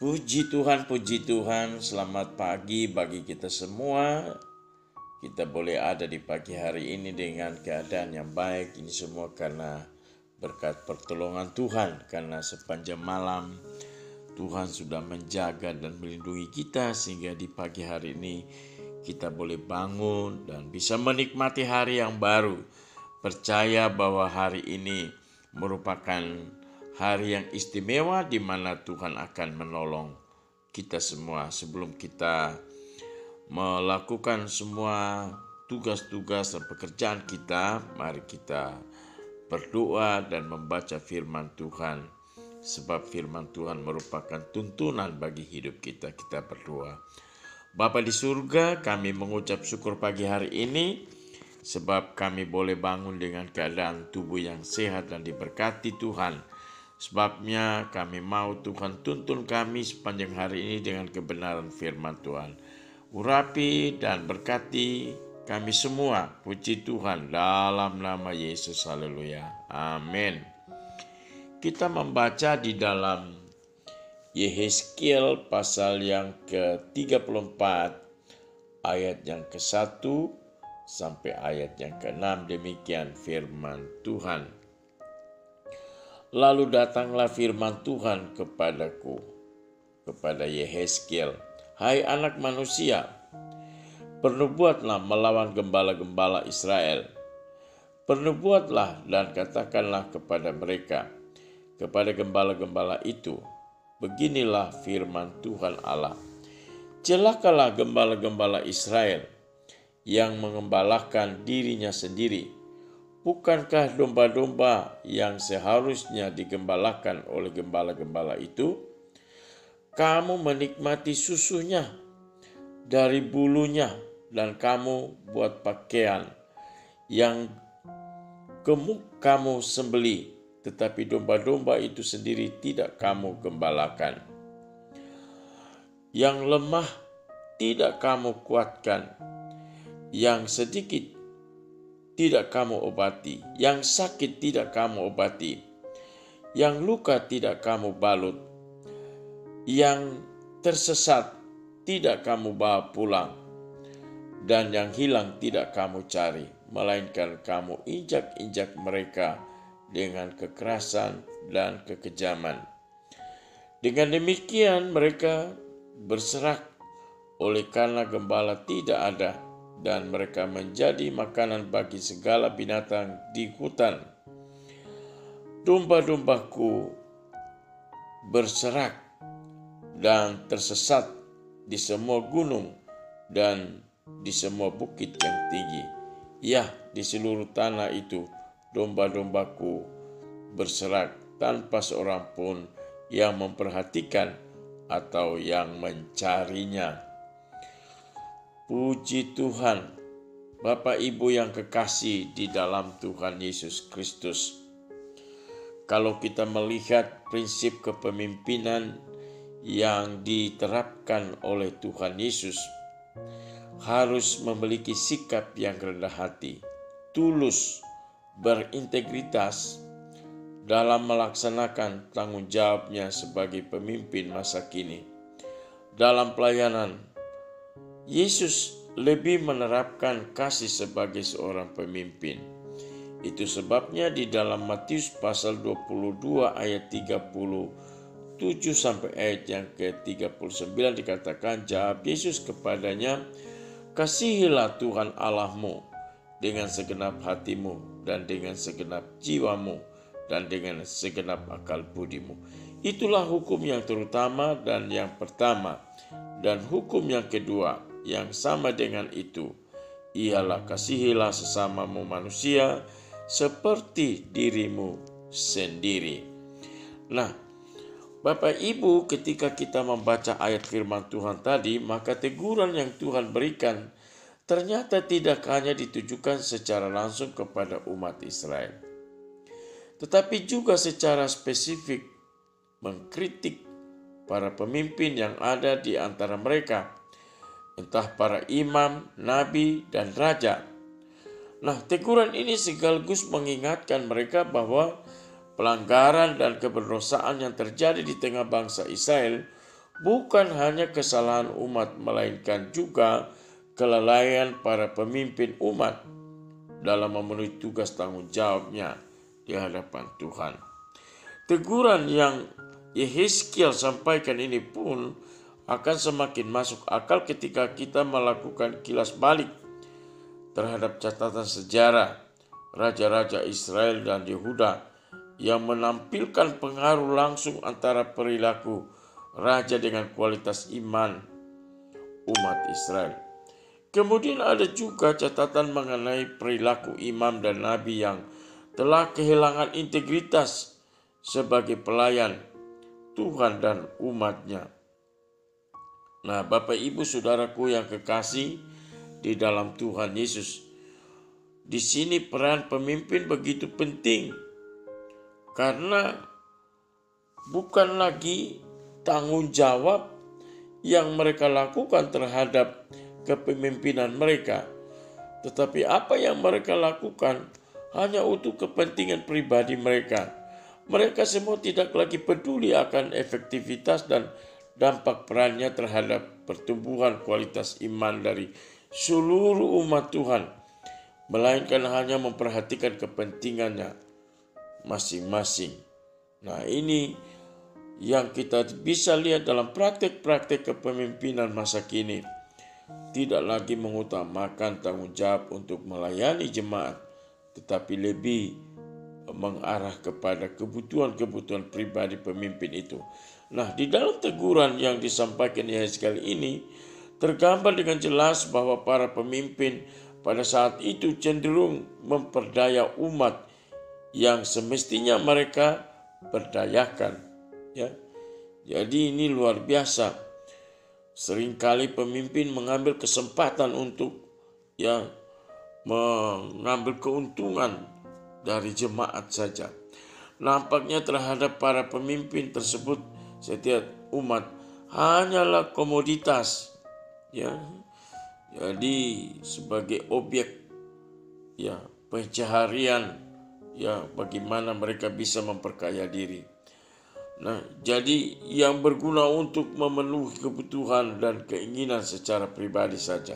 Puji Tuhan, selamat pagi bagi kita semua. Kita boleh ada di pagi hari ini dengan keadaan yang baik. Ini semua karena berkat pertolongan Tuhan. Karena sepanjang malam Tuhan sudah menjaga dan melindungi kita, sehingga di pagi hari ini kita boleh bangun dan bisa menikmati hari yang baru. Percaya bahwa hari ini merupakan hari yang istimewa di mana Tuhan akan menolong kita semua. Sebelum kita melakukan semua tugas-tugas dan pekerjaan kita, mari kita berdoa dan membaca firman Tuhan. Sebab firman Tuhan merupakan tuntunan bagi hidup kita. Kita berdoa. Bapa di surga, kami mengucap syukur pagi hari ini sebab kami boleh bangun dengan keadaan tubuh yang sehat dan diberkati Tuhan. Sebabnya kami mau Tuhan tuntun kami sepanjang hari ini dengan kebenaran firman Tuhan. Urapi dan berkati kami semua. Puji Tuhan dalam nama Yesus. Haleluya. Amin. Kita membaca di dalam Yehezkiel pasal yang ke-34 ayat yang ke-1 sampai ayat yang ke-6. Demikian firman Tuhan. Lalu datanglah firman Tuhan kepadaku, kepada Yehezkiel, hai anak manusia, bernubuatlah melawan gembala-gembala Israel. Bernubuatlah dan katakanlah kepada mereka, kepada gembala-gembala itu, beginilah firman Tuhan Allah. Celakalah gembala-gembala Israel yang mengembalakan dirinya sendiri. Bukankah domba-domba yang seharusnya digembalakan oleh gembala-gembala itu? Kamu menikmati susunya dari bulunya dan kamu buat pakaian yang gemuk kamu sembeli, tetapi domba-domba itu sendiri tidak kamu gembalakan. Yang lemah tidak kamu kuatkan, yang sedikit tidak kamu obati, yang sakit tidak kamu obati, yang luka tidak kamu balut, yang tersesat tidak kamu bawa pulang, dan yang hilang tidak kamu cari, melainkan kamu injak-injak mereka dengan kekerasan dan kekejaman. Dengan demikian mereka berserak oleh karena gembala tidak ada, dan mereka menjadi makanan bagi segala binatang di hutan. Domba-dombaku berserak dan tersesat di semua gunung dan di semua bukit yang tinggi. Ya, di seluruh tanah itu domba-dombaku berserak tanpa seorang pun yang memperhatikan atau yang mencarinya. Puji Tuhan, Bapak Ibu yang kekasih di dalam Tuhan Yesus Kristus. Kalau kita melihat prinsip kepemimpinan yang diterapkan oleh Tuhan Yesus, harus memiliki sikap yang rendah hati, tulus, berintegritas dalam melaksanakan tanggung jawabnya sebagai pemimpin masa kini. Dalam pelayanan, Yesus lebih menerapkan kasih sebagai seorang pemimpin. Itu sebabnya di dalam Matius pasal 22 ayat 37 sampai ayat yang ke-39 dikatakan, jawab Yesus kepadanya, kasihilah Tuhan Allahmu dengan segenap hatimu dan dengan segenap jiwamu dan dengan segenap akal budimu. Itulah hukum yang terutama dan yang pertama. Dan hukum yang kedua yang sama dengan itu ialah kasihilah sesamamu manusia seperti dirimu sendiri. Nah, Bapak Ibu, ketika kita membaca ayat firman Tuhan tadi, maka teguran yang Tuhan berikan ternyata tidak hanya ditujukan secara langsung kepada umat Israel, tetapi juga secara spesifik mengkritik para pemimpin yang ada di antara mereka, entah para imam, nabi, dan raja. Nah, teguran ini sekaligus mengingatkan mereka bahwa pelanggaran dan keberdosaan yang terjadi di tengah bangsa Israel bukan hanya kesalahan umat, melainkan juga kelalaian para pemimpin umat dalam memenuhi tugas tanggung jawabnya di hadapan Tuhan. Teguran yang Yehezkiel sampaikan ini pun akan semakin masuk akal ketika kita melakukan kilas balik terhadap catatan sejarah raja-raja Israel dan Yehuda yang menampilkan pengaruh langsung antara perilaku raja dengan kualitas iman umat Israel. Kemudian ada juga catatan mengenai perilaku imam dan nabi yang telah kehilangan integritas sebagai pelayan Tuhan dan umatnya. Nah, Bapak Ibu Saudaraku yang kekasih di dalam Tuhan Yesus, di sini peran pemimpin begitu penting karena bukan lagi tanggung jawab yang mereka lakukan terhadap kepemimpinan mereka, tetapi apa yang mereka lakukan hanya untuk kepentingan pribadi mereka. Mereka semua tidak lagi peduli akan efektivitas dan dampak perannya terhadap pertumbuhan kualitas iman dari seluruh umat Tuhan, melainkan hanya memperhatikan kepentingannya masing-masing. Nah, ini yang kita bisa lihat dalam praktek-praktek kepemimpinan masa kini. Tidak lagi mengutamakan tanggung jawab untuk melayani jemaat, tetapi lebih mengarah kepada kebutuhan-kebutuhan pribadi pemimpin itu. Nah, di dalam teguran yang disampaikan Yehezkiel ini tergambar dengan jelas bahwa para pemimpin pada saat itu cenderung memperdaya umat yang semestinya mereka berdayakan. Ya, jadi ini luar biasa. Seringkali pemimpin mengambil kesempatan untuk mengambil keuntungan dari jemaat saja. Nampaknya terhadap para pemimpin tersebut setiap umat hanyalah komoditas, ya. Jadi sebagai objek pencaharian, bagaimana mereka bisa memperkaya diri. Nah, jadi yang berguna untuk memenuhi kebutuhan dan keinginan secara pribadi saja.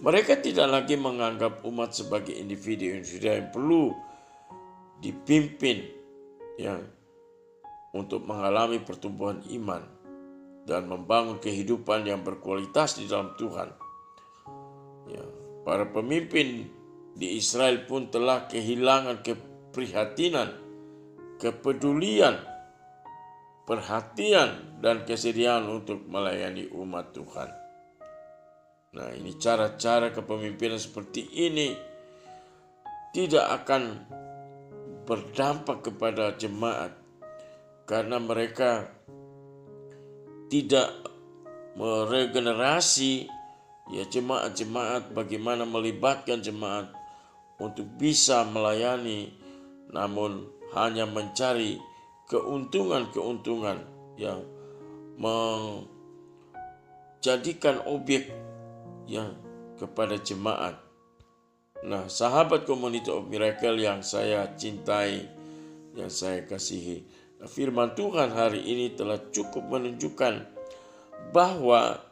Mereka tidak lagi menganggap umat sebagai individu-individu yang perlu dipimpin untuk mengalami pertumbuhan iman dan membangun kehidupan yang berkualitas di dalam Tuhan. Para pemimpin di Israel pun telah kehilangan keprihatinan, kepedulian, perhatian, dan kesediaan untuk melayani umat Tuhan. Nah, ini cara-cara kepemimpinan seperti ini tidak akan berdampak kepada jemaat karena mereka tidak meregenerasi jemaat-jemaat, bagaimana melibatkan jemaat untuk bisa melayani, namun hanya mencari keuntungan-keuntungan yang menjadikan objek kepada jemaat. Nah, sahabat Community of Miracle yang saya cintai, yang saya kasihi, firman Tuhan hari ini telah cukup menunjukkan bahwa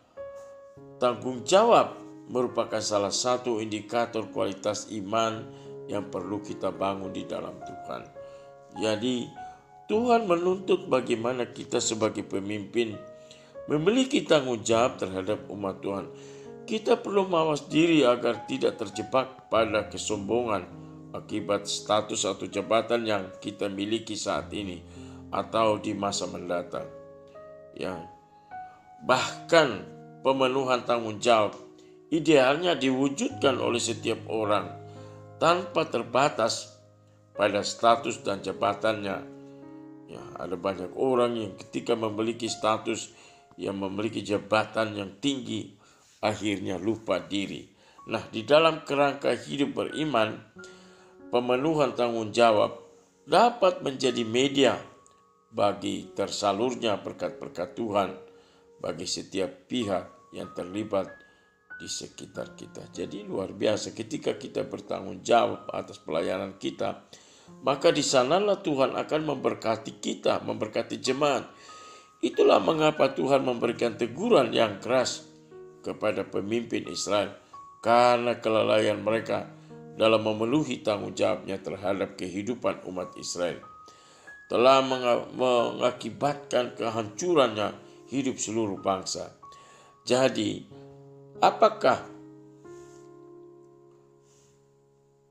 tanggung jawab merupakan salah satu indikator kualitas iman yang perlu kita bangun di dalam Tuhan. Jadi Tuhan menuntut bagaimana kita sebagai pemimpin memiliki tanggung jawab terhadap umat Tuhan. Kita perlu mawas diri agar tidak terjebak pada kesombongan akibat status atau jabatan yang kita miliki saat ini atau di masa mendatang. Bahkan pemenuhan tanggung jawab idealnya diwujudkan oleh setiap orang tanpa terbatas pada status dan jabatannya. Ada banyak orang yang ketika memiliki status, yang memiliki jabatan yang tinggi, akhirnya lupa diri. Nah, di dalam kerangka hidup beriman, pemenuhan tanggung jawab dapat menjadi media bagi tersalurnya berkat-berkat Tuhan bagi setiap pihak yang terlibat di sekitar kita. Jadi luar biasa ketika kita bertanggung jawab atas pelayanan kita, maka di sanalah Tuhan akan memberkati kita, memberkati jemaat. Itulah mengapa Tuhan memberikan teguran yang keras kepada pemimpin Israel karena kelalaian mereka dalam memenuhi tanggung jawabnya terhadap kehidupan umat Israel. Telah mengakibatkan kehancurannya hidup seluruh bangsa. Jadi, apakah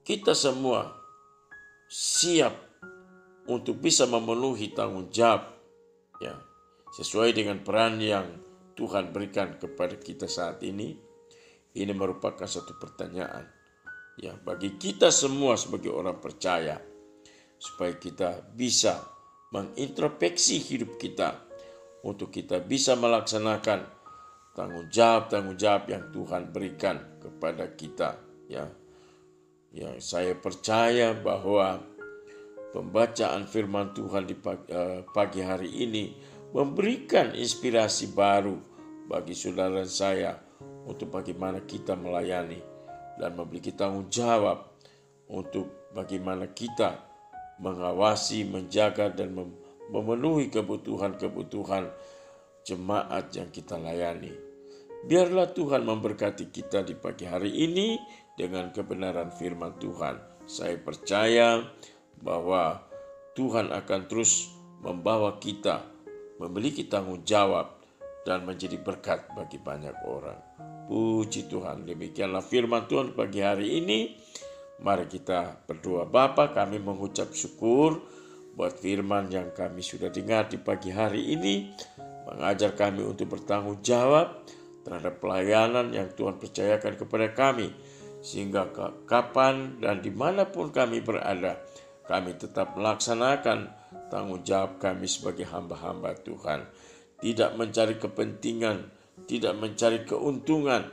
kita semua siap untuk bisa memenuhi tanggung jawab ya, sesuai dengan peran yang Tuhan berikan kepada kita saat ini? Ini merupakan satu pertanyaan ya bagi kita semua sebagai orang percaya, supaya kita bisa mengintrospeksi hidup kita untuk kita bisa melaksanakan tanggung jawab yang Tuhan berikan kepada kita ya. Yang saya percaya bahwa pembacaan firman Tuhan di pagi hari ini memberikan inspirasi baru bagi saudara dan saya untuk bagaimana kita melayani dan memiliki tanggung jawab untuk bagaimana kita mengawasi, menjaga, dan memenuhi kebutuhan-kebutuhan jemaat yang kita layani. Biarlah Tuhan memberkati kita di pagi hari ini dengan kebenaran firman Tuhan. Saya percaya bahwa Tuhan akan terus membawa kita memiliki tanggung jawab dan menjadi berkat bagi banyak orang. Puji Tuhan, demikianlah firman Tuhan pagi hari ini. Mari kita berdoa. Bapa, kami mengucap syukur buat firman yang kami sudah dengar di pagi hari ini, mengajar kami untuk bertanggung jawab terhadap pelayanan yang Tuhan percayakan kepada kami, sehingga kapan dan dimanapun kami berada, kami tetap melaksanakan tanggung jawab kami sebagai hamba-hamba Tuhan. Tidak mencari kepentingan, tidak mencari keuntungan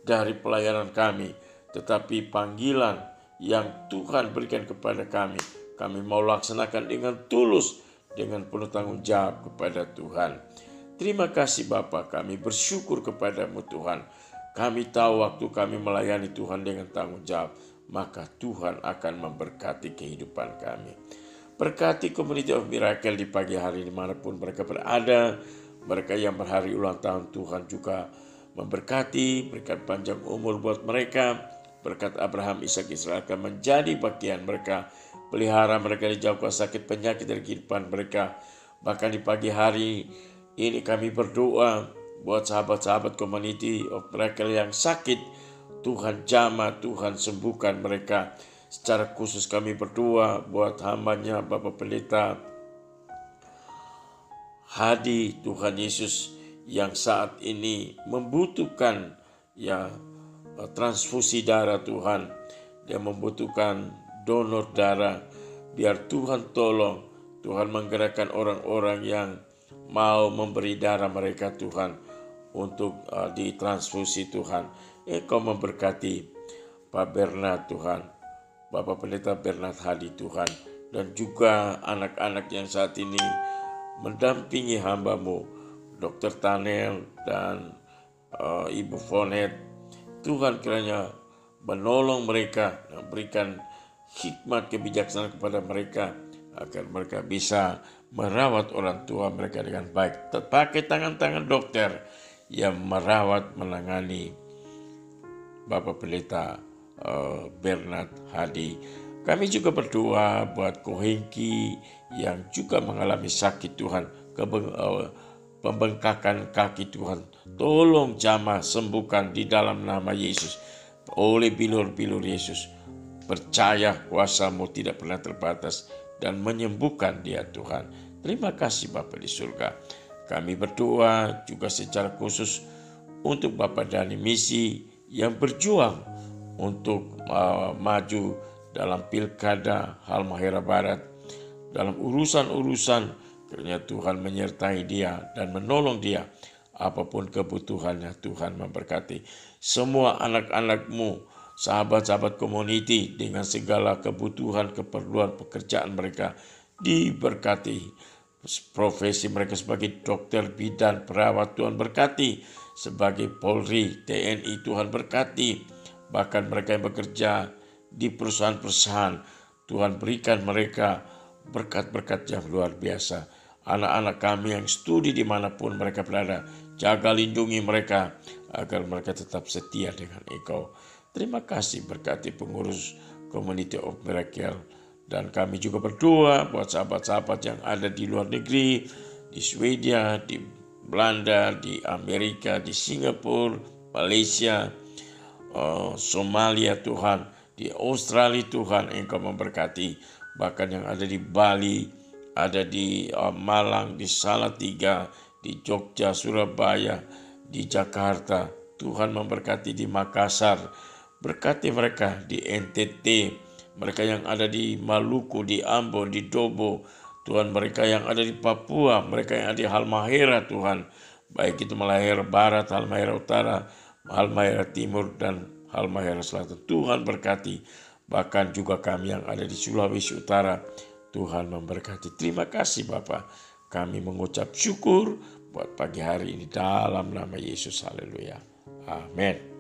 dari pelayanan kami, tetapi panggilan yang Tuhan berikan kepada kami mau laksanakan dengan tulus, dengan penuh tanggung jawab kepada Tuhan. Terima kasih Bapa, kami bersyukur kepadamu Tuhan. Kami tahu waktu kami melayani Tuhan dengan tanggung jawab, maka Tuhan akan memberkati kehidupan kami. Berkati Community of Miracle di pagi hari dimanapun mereka berada. Mereka yang berhari ulang tahun, Tuhan juga memberkati, berikan panjang umur buat mereka. Berkat Abraham, Ishak, Israel akan menjadi bagian mereka. Pelihara mereka dijauhkan sakit penyakit dari kehidupan mereka. Bahkan di pagi hari ini kami berdoa buat sahabat-sahabat Community of Miracle yang sakit. Tuhan jamah, Tuhan sembuhkan mereka. Secara khusus kami berdoa buat hambanya Bapak Pendeta Hadi, Tuhan Yesus, yang saat ini membutuhkan transfusi darah Tuhan. Dia membutuhkan donor darah. Biar Tuhan tolong, Tuhan menggerakkan orang-orang yang mau memberi darah mereka Tuhan untuk ditransfusi Tuhan. Engkau memberkati Pak Bernard Tuhan, Bapak Pendeta Bernard Hadi Tuhan, dan juga anak-anak yang saat ini mendampingi hamba-Mu, Dr. Tanel dan Ibu Fonet. Tuhan kiranya menolong mereka, memberikan hikmat kebijaksanaan kepada mereka, agar mereka bisa merawat orang tua mereka dengan baik. Pakai tangan-tangan dokter yang merawat, menangani Bapak Pendeta Bernard Hadi. Kami juga berdoa buat Kohengki yang juga mengalami sakit Tuhan, pembengkakan kaki Tuhan. Tolong jamah, sembuhkan di dalam nama Yesus. Oleh bilur-bilur Yesus, percaya kuasa-Mu tidak pernah terbatas dan menyembuhkan dia Tuhan. Terima kasih Bapa di surga. Kami berdoa juga secara khusus untuk Bapak Dani Misi yang berjuang untuk maju dalam pilkada Halmahera Barat. Dalam urusan-urusan, kiranya Tuhan menyertai dia dan menolong dia. Apapun kebutuhannya, Tuhan memberkati. Semua anak-anak-Mu, sahabat-sahabat community dengan segala kebutuhan, keperluan, pekerjaan mereka diberkati. Profesi mereka sebagai dokter, bidan, perawat, Tuhan berkati. Sebagai Polri, TNI, Tuhan berkati. Bahkan mereka yang bekerja di perusahaan-perusahaan, Tuhan berikan mereka berkat-berkat yang luar biasa. anak-anak kami yang studi dimanapun mereka berada. Jaga lindungi mereka agar mereka tetap setia dengan Engkau. Terima kasih berkati pengurus Community of Miracle. Dan kami juga berdoa buat sahabat-sahabat yang ada di luar negeri, di Swedia, di Belanda, di Amerika, di Singapura, Malaysia, Somalia Tuhan, di Australia Tuhan Engkau memberkati. Bahkan yang ada di Bali, ada di Malang, di Salatiga, di Jogja, Surabaya, di Jakarta. Tuhan memberkati di Makassar. Berkati mereka di NTT, mereka yang ada di Maluku, di Ambon, di Dobo. Tuhan, mereka yang ada di Papua, mereka yang ada di Halmahera Tuhan. Baik itu Halmahera Barat, Halmahera Utara, Halmahera Timur, dan Halmahera Selatan. Tuhan berkati. Bahkan juga kami yang ada di Sulawesi Utara, Tuhan memberkati. Terima kasih Bapa. Kami mengucap syukur buat pagi hari ini dalam nama Yesus. Haleluya. Amin.